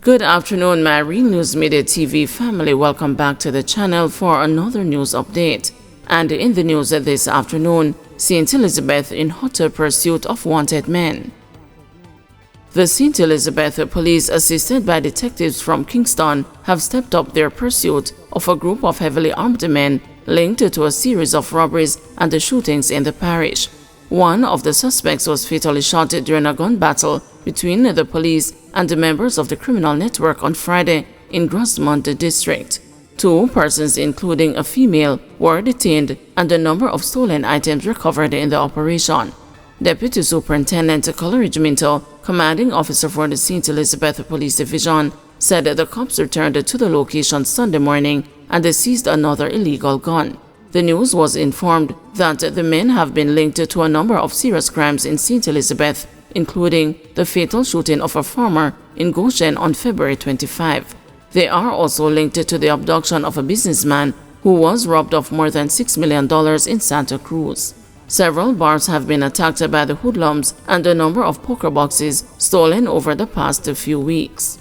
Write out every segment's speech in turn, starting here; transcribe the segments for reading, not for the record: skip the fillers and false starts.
Good afternoon, my Real News Midday TV family. Welcome back to the channel for another news update. And in the news this afternoon, St. Elizabeth in hotter pursuit of wanted men. The St. Elizabeth police, assisted by detectives from Kingston, have stepped up their pursuit of a group of heavily armed men linked to a series of robberies and the shootings in the parish. One of the suspects was fatally shot during a gun battle between the police and the members of the criminal network on Friday in Grosmont District. Two persons, including a female, were detained and a number of stolen items recovered in the operation. Deputy Superintendent Coleridge Minto, commanding officer for the St. Elizabeth Police Division, said the cops returned to the location Sunday morning and they seized another illegal gun. The news was informed that the men have been linked to a number of serious crimes in St. Elizabeth, including the fatal shooting of a farmer in Goshen on February 25. They are also linked to the abduction of a businessman who was robbed of more than $6 million in Santa Cruz. Several bars have been attacked by the hoodlums and a number of poker boxes stolen over the past few weeks.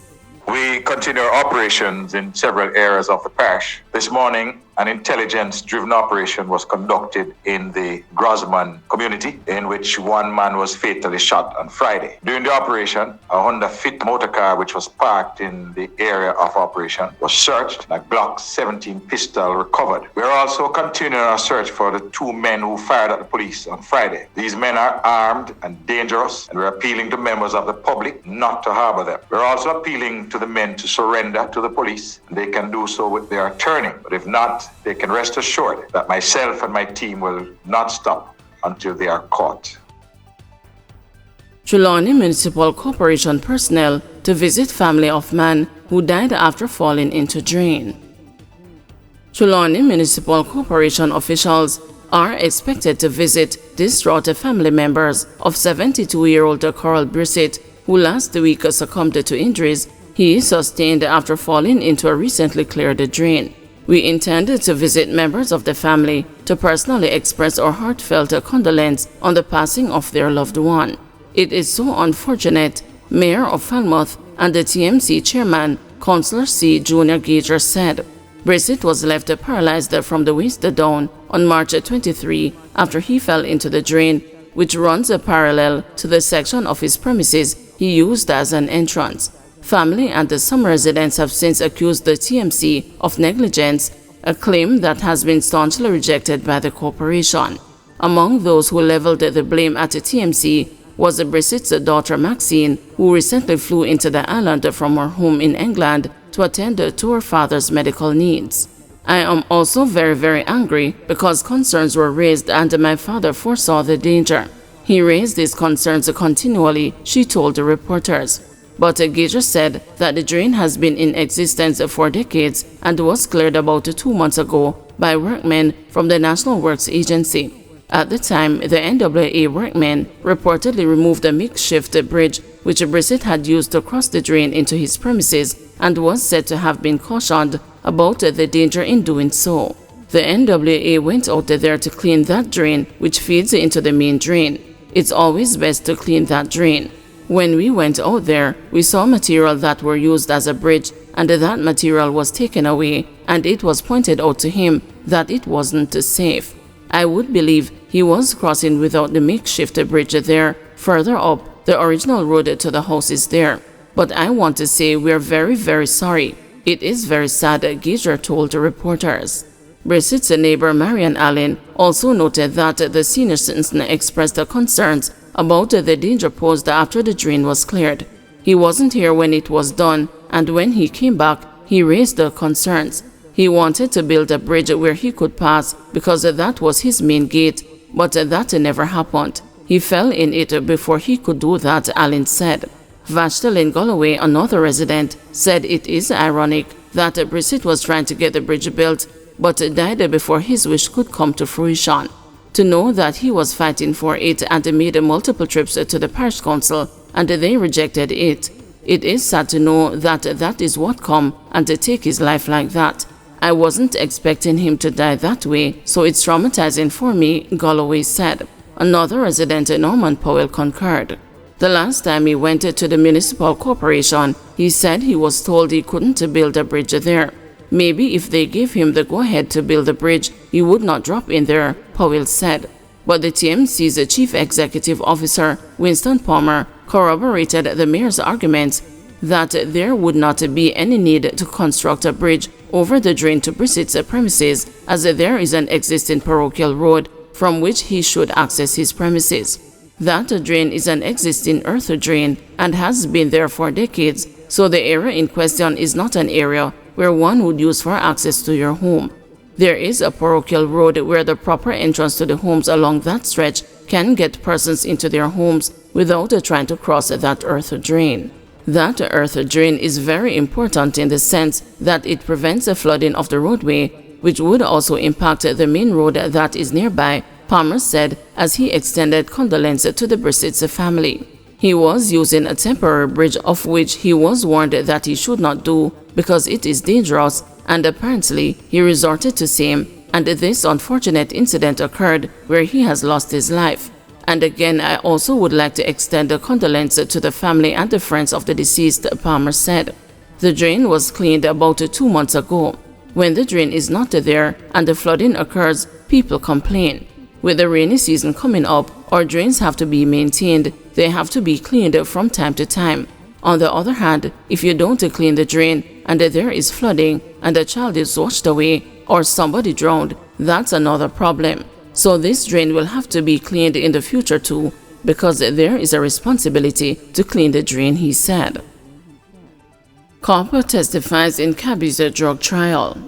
We continue our operations in several areas of the parish. This morning, an intelligence-driven operation was conducted in the Grosmont community, in which one man was fatally shot on Friday. During the operation, a Honda Fit motor car, which was parked in the area of operation, was searched and a Glock 17 pistol recovered. We are also continuing our search for the two men who fired at the police on Friday. These men are armed and dangerous, and we're appealing to members of the public not to harbor them. We're also appealing to the men to surrender to the police, and they can do so with their attorney. But if not, they can rest assured that myself and my team will not stop until they are caught. Trelawney Municipal Corporation personnel to visit family of man who died after falling into drain. Trelawney Municipal Corporation officials are expected to visit distraught family members of 72-year-old Coral Brissett, who last week succumbed to injuries he sustained after falling into a recently cleared drain. We intended to visit members of the family to personally express our heartfelt condolence on the passing of their loved one. It is so unfortunate, Mayor of Falmouth and the TMC chairman, Councillor C. Jr. Gager, said. Brissett was left paralyzed from the waist down on March 23 after he fell into the drain, which runs parallel to the section of his premises he used as an entrance. Family and some residents have since accused the TMC of negligence, a claim that has been staunchly rejected by the corporation. Among those who leveled the blame at the TMC was Brissett's daughter Maxine, who recently flew into the island from her home in England to attend to her father's medical needs. I am also very angry because concerns were raised and my father foresaw the danger. He raised these concerns continually, she told the reporters. But Gager said that the drain has been in existence for decades and was cleared about 2 months ago by workmen from the National Works Agency. At the time, the NWA workmen reportedly removed a makeshift bridge which Brissett had used to cross the drain into his premises and was said to have been cautioned about the danger in doing so. The NWA went out there to clean that drain, which feeds into the main drain. It's always best to clean that drain. When we went out there, we saw material that were used as a bridge, and that material was taken away, and it was pointed out to him that it wasn't safe. I would believe he was crossing without the makeshift bridge there. Further up, the original road to the house is there. But I want to say we're very sorry. It is very sad, Gager told the reporters. Brissett's neighbor Marian Allen also noted that the senior citizen expressed concerns about the danger posed after the drain was cleared. He wasn't here when it was done, and when he came back, he raised the concerns. He wanted to build a bridge where he could pass because that was his main gate, but that never happened. He fell in it before he could do that, Allen said. Vashta Lynn Galloway, another resident, said it is ironic that Brissett was trying to get the bridge built, but died before his wish could come to fruition. To know that he was fighting for it and made multiple trips to the parish council and they rejected it. It is sad to know that that is what come and to take his life like that. I wasn't expecting him to die that way, so it's traumatizing for me, Galloway said. Another resident, Norman Powell, concurred. The last time he went to the municipal corporation, he said he was told he couldn't build a bridge there. Maybe if they gave him the go-ahead to build the bridge, he would not drop in there, Powell said. But the TMC's chief executive officer, Winston Palmer, corroborated the mayor's arguments that there would not be any need to construct a bridge over the drain to Brissett's premises, as there is an existing parochial road from which he should access his premises. That drain is an existing earth drain and has been there for decades, so the area in question is not an area where one would use for access to your home. There is a parochial road where the proper entrance to the homes along that stretch can get persons into their homes without trying to cross that earth drain. That earth drain is very important in the sense that it prevents the flooding of the roadway, which would also impact the main road that is nearby, Palmer said as he extended condolences to the Brissett's family. He was using a temporary bridge of which he was warned that he should not do because it is dangerous, and apparently he resorted to same, and this unfortunate incident occurred where he has lost his life. And again, I also would like to extend a condolence to the family and the friends of the deceased, Palmer said. The drain was cleaned about 2 months ago. When the drain is not there and the flooding occurs, people complain. With the rainy season coming up, our drains have to be maintained. They have to be cleaned from time to time. On the other hand, if you don't clean the drain and there is flooding and a child is washed away or somebody drowned, that's another problem. So this drain will have to be cleaned in the future too, because there is a responsibility to clean the drain, he said. Cop testifies in Cabby's drug trial.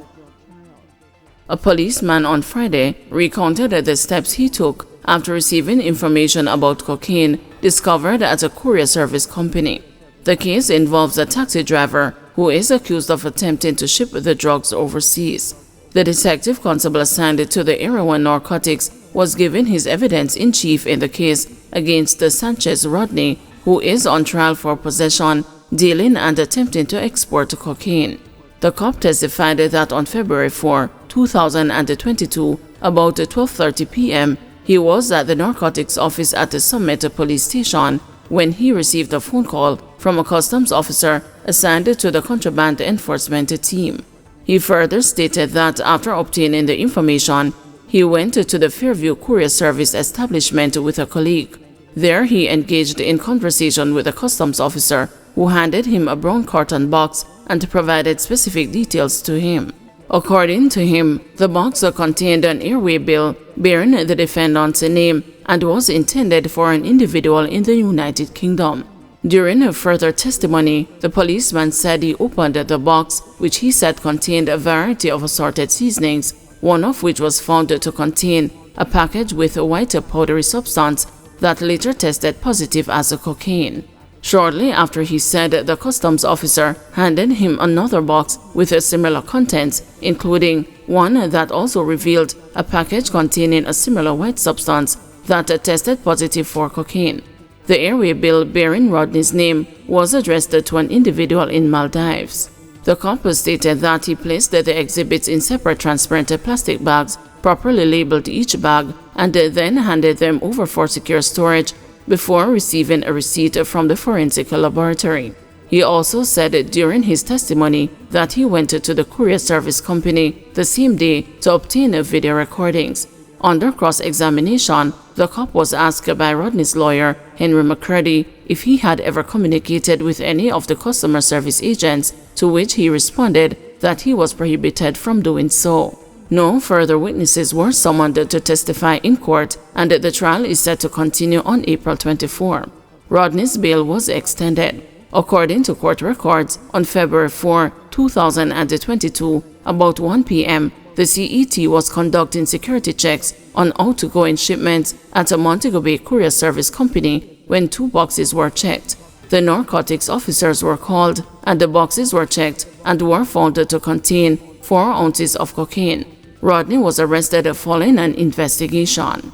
A policeman on Friday recounted the steps he took after receiving information about cocaine discovered at a courier service company. The case involves a taxi driver who is accused of attempting to ship the drugs overseas. The detective constable assigned to the area when narcotics was given his evidence-in-chief in the case against Sanchez Rodney, who is on trial for possession, dealing and attempting to export cocaine. The cop testified that on February 4, 2022, about 12:30 p.m., he was at the narcotics office at the Summit Police Station when he received a phone call from a customs officer assigned to the contraband enforcement team. He further stated that after obtaining the information, he went to the Fairview Courier Service establishment with a colleague. There he engaged in conversation with a customs officer who handed him a brown carton box and provided specific details to him. According to him, the box contained an airway bill bearing the defendant's name and was intended for an individual in the United Kingdom. During a further testimony, the policeman said he opened the box, which he said contained a variety of assorted seasonings, one of which was found to contain a package with a white powdery substance that later tested positive as cocaine. Shortly after he said the customs officer handed him another box with similar contents, including one that also revealed a package containing a similar white substance that tested positive for cocaine. The airway bill bearing Rodney's name was addressed to an individual in Maldives. The cop stated that he placed the exhibits in separate transparent plastic bags, properly labeled each bag, and then handed them over for secure storage before receiving a receipt from the forensic laboratory. He also said during his testimony that he went to the courier service company the same day to obtain video recordings. Under cross-examination, the cop was asked by Rodney's lawyer, Henry McCurdy, if he had ever communicated with any of the customer service agents, to which he responded that he was prohibited from doing so. No further witnesses were summoned to testify in court, and the trial is set to continue on April 24. Rodney's bail was extended. According to court records, on February 4, 2022, about 1 p.m., the CET was conducting security checks on outgoing shipments at a Montego Bay Courier Service Company when 2 boxes were checked. The narcotics officers were called, and the boxes were checked and were found to contain 4 ounces of cocaine. Rodney was arrested following an investigation.